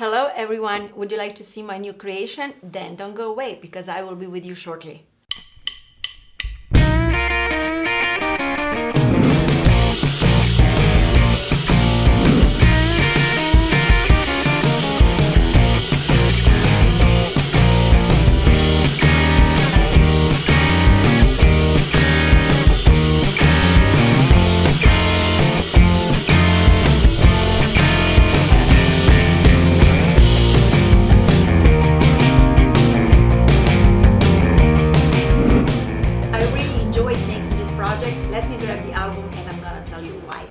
Hello everyone, would you like to see my new creation? Then don't go away because I will be with you shortly. Let me grab the album and I'm gonna tell you why.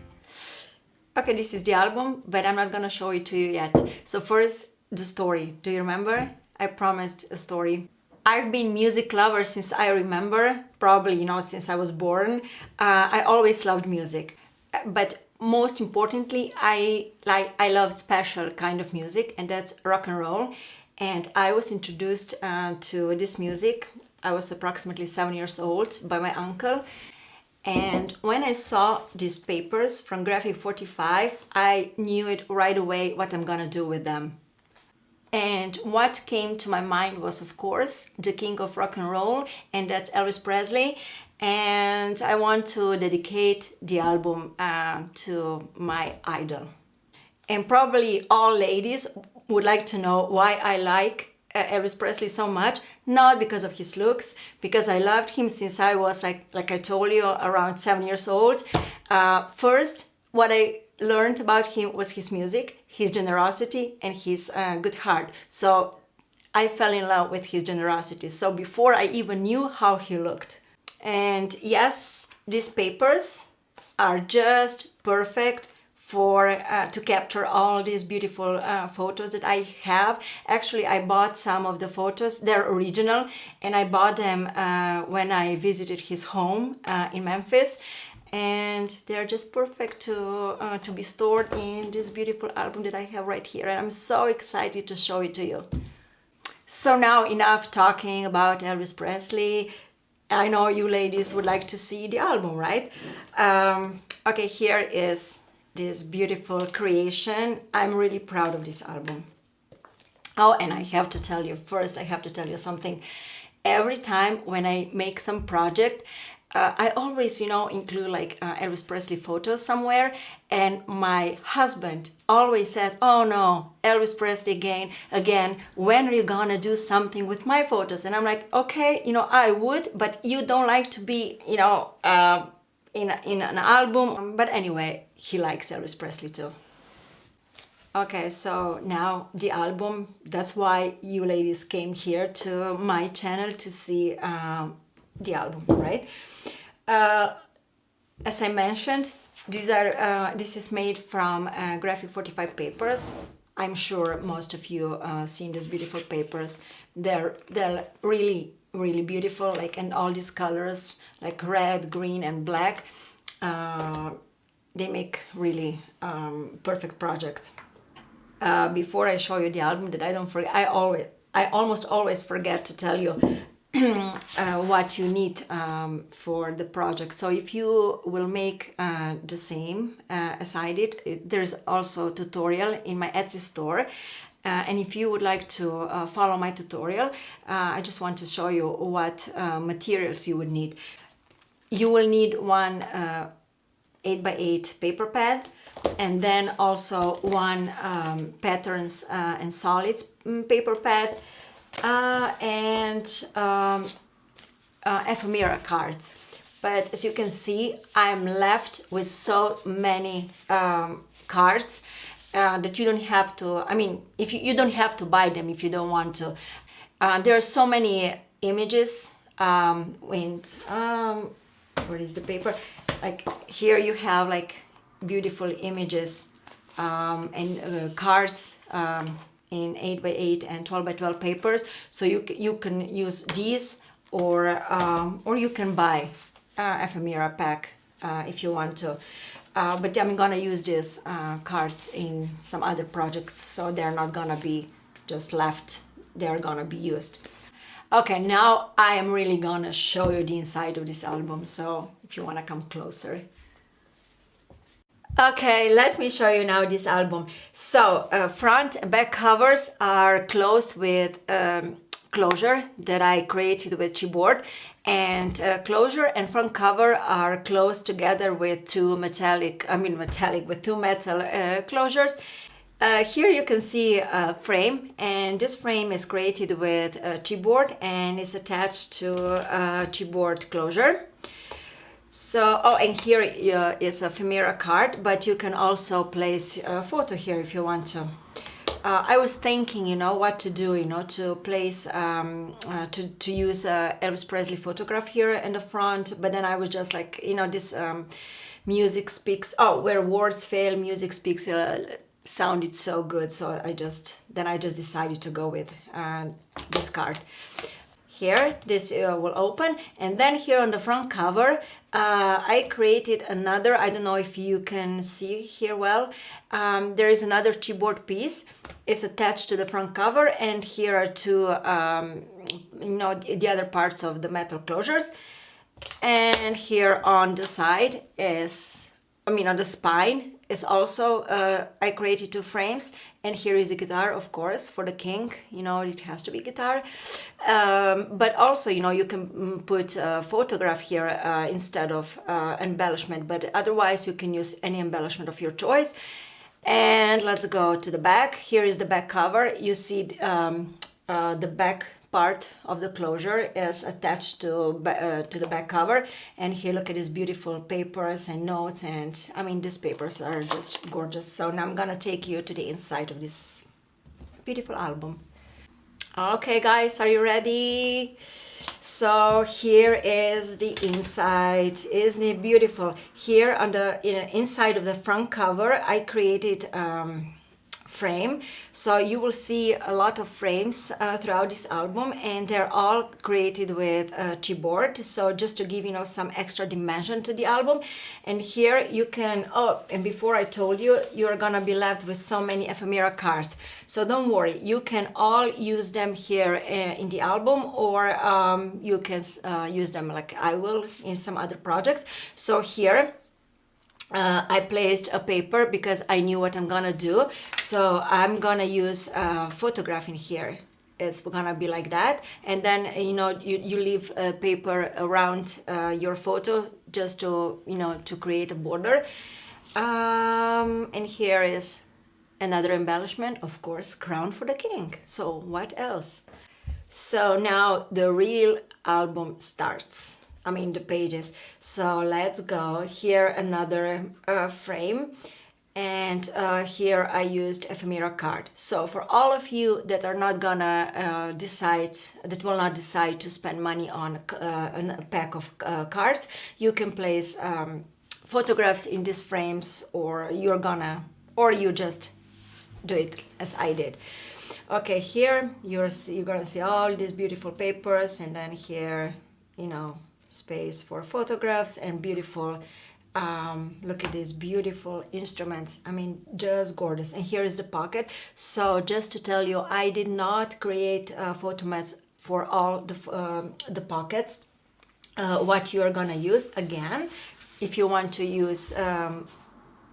Okay, this is the album, but I'm not gonna show it to you yet. So first, the story. Do you remember? I promised a story. I've been music lover since I remember, probably, since I was born. I always loved music. But most importantly, I loved special kind of music, and that's rock and roll. And I was introduced to this music. I was approximately 7 years old by my uncle. And when I saw these papers from Graphic 45, I knew it right away what I'm gonna do with them. And what came to my mind was, of course, the king of rock and roll, and that's Elvis Presley. And I want to dedicate the album to my idol. And probably all ladies would like to know why I like Elvis Presley so much. Not because of his looks, because I loved him since I was, like I told you, around 7 years old. First, what I learned about him was his music, his generosity, and his good heart. So I fell in love with his generosity. So before I even knew how he looked. And yes, these papers are just perfect for to capture all these beautiful photos that I have. Actually, I bought some of the photos. They're original, and I bought them when I visited his home in Memphis, and they're just perfect to be stored in this beautiful album that I have right here, and I'm so excited to show it to you. So now enough talking about Elvis Presley. I know you ladies would like to see the album, right? Okay, here is this beautiful creation. I'm really proud of this album. Oh, and I have to tell you something. Every time when I make some project, I always, include like Elvis Presley photos somewhere, and my husband always says, "Oh no, Elvis Presley again. When are you gonna do something with my photos?" And I'm like, "Okay, I would, but you don't like to be, in an album." But anyway, he likes Elvis Presley too. Okay, so now the album. That's why you ladies came here to my channel to see the album, right? As I mentioned, this is made from Graphic 45 papers. I'm sure most of you seen these beautiful papers. They're really beautiful, and all these colors, like red, green, and black. They make really perfect projects. Before I show you the album, that I don't forget, I almost always forget to tell you what you need for the project. So if you will make the same as I did, there's also a tutorial in my Etsy store. And if you would like to follow my tutorial, I just want to show you what materials you would need. You will need one 8x8 paper pad, and then also one patterns and solids paper pad, and ephemera cards. But as you can see, I'm left with so many cards that you don't have to, if you don't have to buy them if you don't want to. There are so many images where is the paper? Like here you have beautiful images and cards in 8x8 and 12x12 papers. So you can use these, or you can buy ephemera pack if you want to. But I'm gonna use these cards in some other projects, so they're not gonna be just left, they're gonna be used. Okay, now I am really gonna show you the inside of this album, so if you wanna come closer. Okay, let me show you now this album. So front and back covers are closed with closure that I created with chipboard, and closure and front cover are closed together with two metallic with two metal closures. Here you can see a frame, and this frame is created with chipboard and is attached to a chipboard closure. So, oh, and here is a Ephemera card, but you can also place a photo here if you want to. I was thinking, what to do, to place, to use Elvis Presley photograph here in the front, but then I was just like, this music speaks, where words fail, music speaks, sounded so good, so I just decided to go with this card. Here, this will open, and then here on the front cover, I created another, I don't know if you can see here well, there is another chipboard piece. It's attached to the front cover, and here are two, the other parts of the metal closures. And here on the side is, on the spine is also, I created two frames, and here is the guitar, of course, for the king, it has to be guitar. But also, you can put a photograph here instead of embellishment, but otherwise you can use any embellishment of your choice. And let's go to the back. Here is the back cover. You see the back part of the closure is attached to the back cover, and here look at these beautiful papers and notes, and these papers are just gorgeous. So now I'm gonna take you to the inside of this beautiful album. Okay guys, are you ready? So here is the inside. Isn't it beautiful? Here on the inside of the front cover I created frame, so you will see a lot of frames throughout this album, and they're all created with chipboard, so just to give some extra dimension to the album. And here you can, and before I told you, you're gonna be left with so many ephemera cards, so don't worry, you can all use them here in the album, or you can use them like I will in some other projects. So here I placed a paper because I knew what I'm gonna do. So I'm gonna use photographing here. It's gonna be like that. And then, you leave a paper around your photo just to, to create a border. And here is another embellishment, of course, crown for the king. So what else? So now the real album starts. The pages. So let's go. Here another frame, and here I used ephemera card. So for all of you that are not gonna that will not decide to spend money on a pack of cards, you can place photographs in these frames, or you just do it as I did. Okay, here you're gonna see all these beautiful papers, and then here, space for photographs and beautiful, look at these beautiful instruments. Just gorgeous. And here is the pocket. So just to tell you, I did not create photo mats for all the pockets. What you're gonna use, again, if you want to use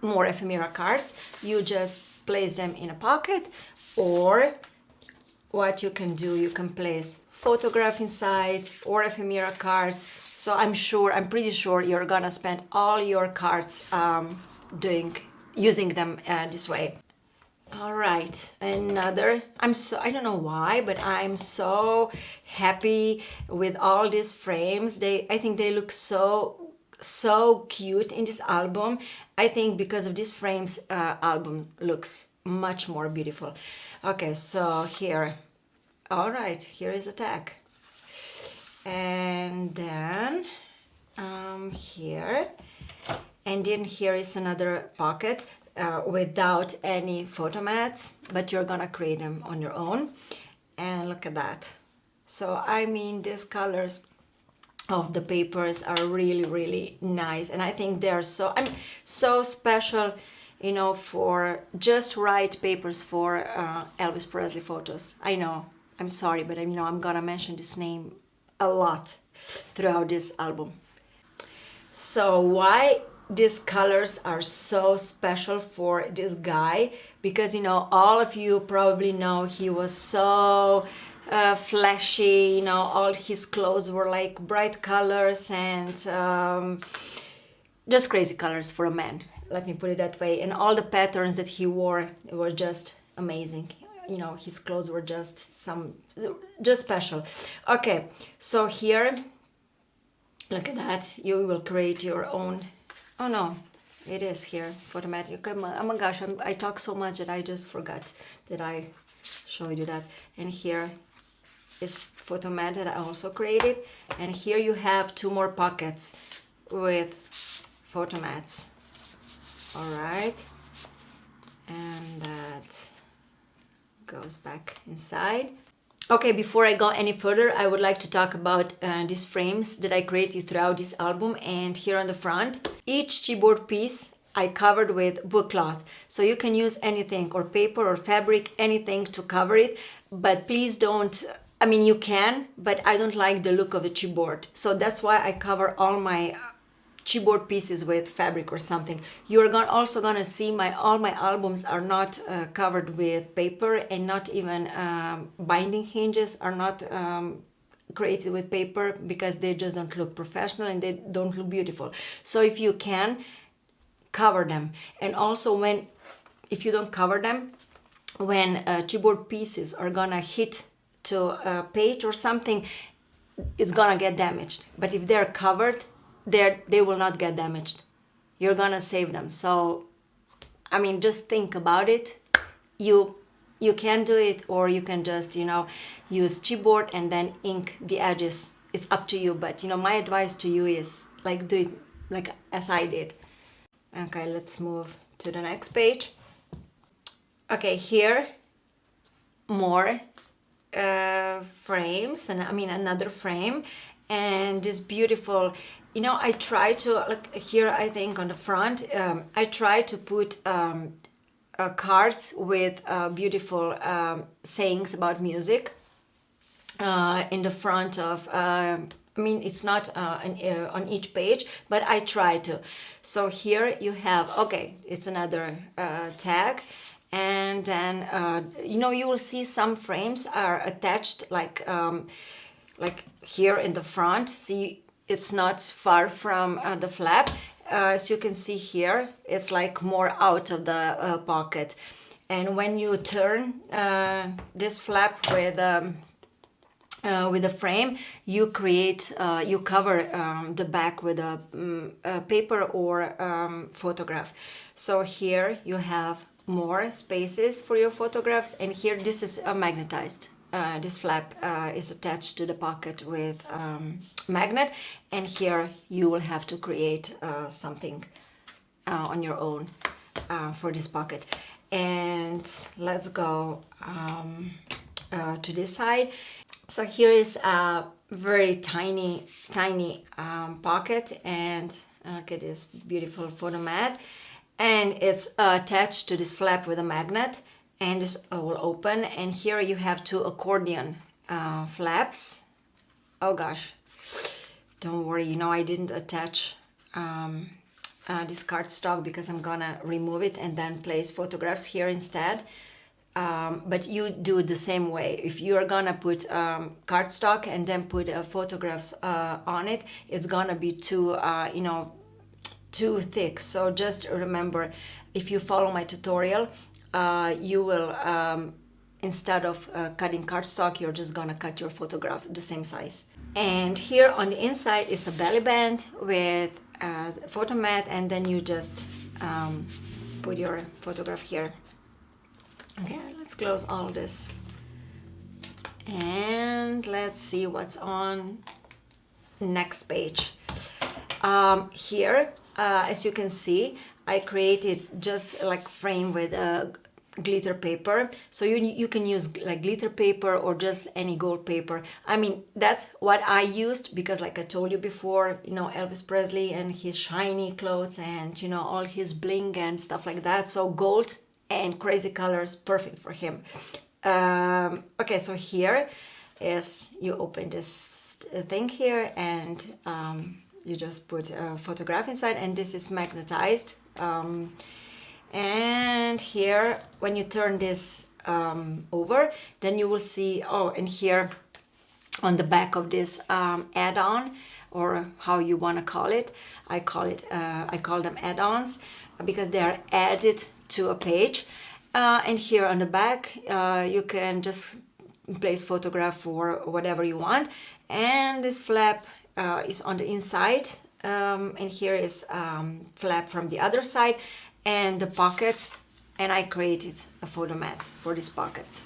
more ephemera cards, you just place them in a pocket, or what you can do, you can place photograph inside or ephemera cards. So I'm pretty sure you're gonna spend all your cards using them this way. All right, another. I don't know why, but I'm so happy with all these frames. I think they look so cute in this album. I think because of these frames, album looks much more beautiful. Okay, so here. All right, here is a tag. And then here. And then here is another pocket without any photo mats, but you're gonna create them on your own. And look at that. So these colors of the papers are really, really nice. And I think they're so special, for just right papers for Elvis Presley photos. I know. I'm sorry, but I'm gonna mention this name a lot throughout this album. So why these colors are so special for this guy because, you know, all of you probably know he was so flashy, you know, all his clothes were like bright colors and just crazy colors for a man, let me put it that way. And all the patterns that he wore were just amazing. You know, his clothes were just special. Okay, so here, look at that. You will create your own. Oh no, it is here, Photomatic. Oh my gosh, I talk so much that I just forgot that I showed you that. And here is Photomat that I also created. And here you have 2 more pockets with Photomats. All right, and that goes back inside. Okay, before I go any further, I would like to talk about these frames that I created throughout this album. And here on the front, each chipboard piece I covered with book cloth. So you can use anything, or paper or fabric, anything to cover it. But please don't, I mean, you can, but I don't like the look of the chipboard. So that's why I cover all my chipboard pieces with fabric or something. You're also gonna see all my albums are not covered with paper, and not even binding hinges are not created with paper, because they just don't look professional and they don't look beautiful. So if you can, cover them. And also if you don't cover them, when chipboard pieces are gonna hit to a page or something, it's gonna get damaged. But if they're covered, they will not get damaged. You're gonna save them. So, I mean, just think about it. You can do it, or you can just, you know, use chipboard and then ink the edges. It's up to you. But, you know, my advice to you is like, do it like as I did. Okay, let's move to the next page. Okay, here more frames, and I mean another frame, and this beautiful, you know, I try to, like here I think on the front, I try to put cards with beautiful sayings about music in the front of, I mean, it's not on each page, but I try to. So here you have, okay, it's another tag. And then, you know, you will see some frames are attached like here in the front. See, it's not far from the flap. As you can see here, it's like more out of the pocket. And when you turn this flap with the frame, you cover the back with a paper or photograph. So here you have more spaces for your photographs, and here this is magnetized. This flap is attached to the pocket with magnet, and here you will have to create something on your own for this pocket. And let's go to this side. So here is a very tiny pocket, and look at this beautiful photo mat. And it's attached to this flap with a magnet, and this will open. And here you have 2 accordion flaps. Oh gosh, don't worry, you know, I didn't attach this cardstock because I'm gonna remove it and then place photographs here instead. But you do it the same way. If you're gonna put cardstock and then put photographs on it, it's gonna be too, you know, too thick. So just remember, if you follow my tutorial, you will, instead of cutting cardstock, you're just gonna cut your photograph the same size. And here on the inside is a belly band with a photo mat, and then you just put your photograph here. Okay, let's close all this. And let's see what's on next page. Here, as you can see, I created just like frame with glitter paper. So you can use like glitter paper or just any gold paper. I mean, that's what I used because, like I told you before, you know, Elvis Presley and his shiny clothes and, you know, all his bling and stuff like that. So gold and crazy colors, perfect for him. Okay, so here is, you open this thing here, and you just put a photograph inside, and this is magnetized. And here, when you turn this over, then you will see, oh, and here on the back of this add-on, or how you want to call it, I call them add-ons because they are added to a page. And here on the back, you can just place photograph or whatever you want. And this flap is on the inside, and here is flap from the other side, and the pocket. And I created a photo mat for this pocket.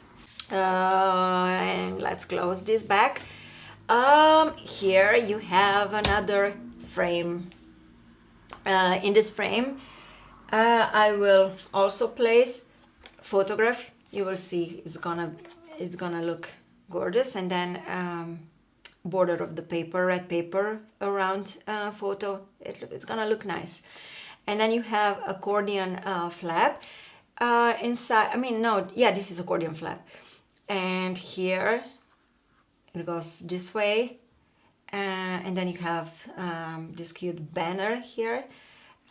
And let's close this back. Here you have another frame. In this frame, I will also place photograph. You will see it's gonna look gorgeous, and then border of the paper, red paper around photo. It's gonna look nice. And then you have accordion flap inside. I mean, no, yeah, this is accordion flap. And here it goes this way, and then you have this cute banner here.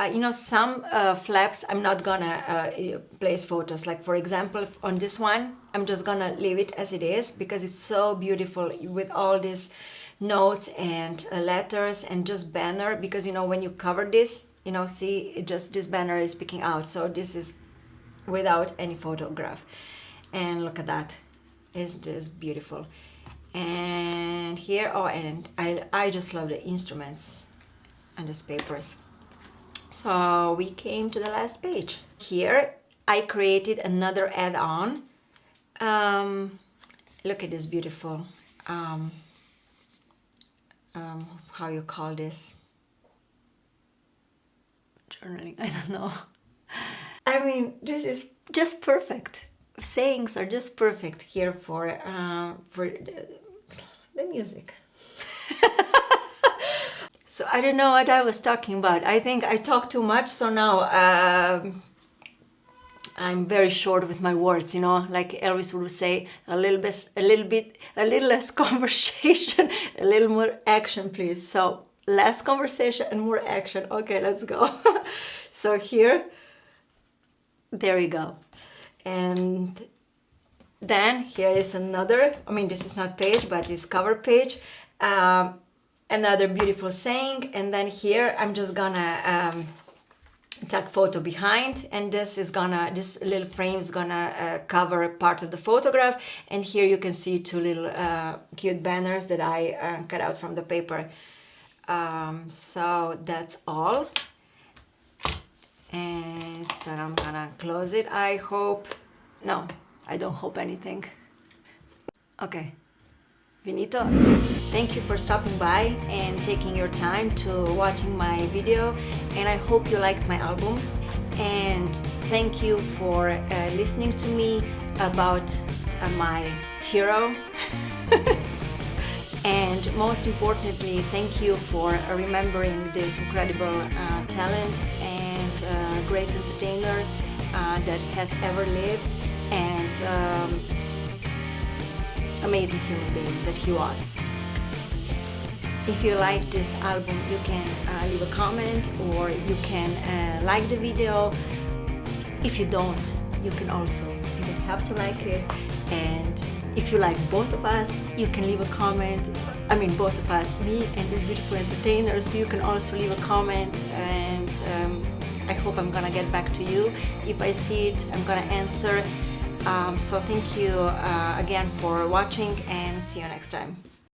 You know, some flaps I'm not gonna place photos. Like for example, on this one, I'm just gonna leave it as it is because it's so beautiful with all these notes and letters and just banner. Because you know, when you cover this, you know, see, it just, this banner is sticking out. So this is without any photograph. And look at that, it's just beautiful. And here, oh, and I just love the instruments and these papers. So we came to the last page. Here I created another add-on. Look at this beautiful, how you call this? Journaling, I don't know. I mean, this is just perfect. Sayings are just perfect here for the music. So I don't know what I was talking about. I think I talked too much, so now I'm very short with my words, you know, like Elvis would say, a little less conversation, a little more action, please. So less conversation and more action. Okay, let's go. So here, there you go. And then here is another, I mean, this is not page, but it's cover page. Another beautiful saying, and then here I'm just gonna tag photo behind, and this little frame is gonna cover part of the photograph, and here you can see two little cute banners that I cut out from the paper. So that's all, and so I'm gonna close it. I don't hope anything. Okay. Finito. Thank you for stopping by and taking your time to watching my video, and I hope you liked my album, and thank you for listening to me about my hero. And most importantly, thank you for remembering this incredible talent and great entertainer that has ever lived, and amazing human being that he was. If you like this album, you can leave a comment, or you can like the video. If you don't, you don't have to like it. And if you like both of us, you can leave a comment. I mean, both of us, me and this beautiful entertainer, so you can also leave a comment, and I hope I'm gonna get back to you. If I see it, I'm gonna answer. So thank you again for watching, and see you next time.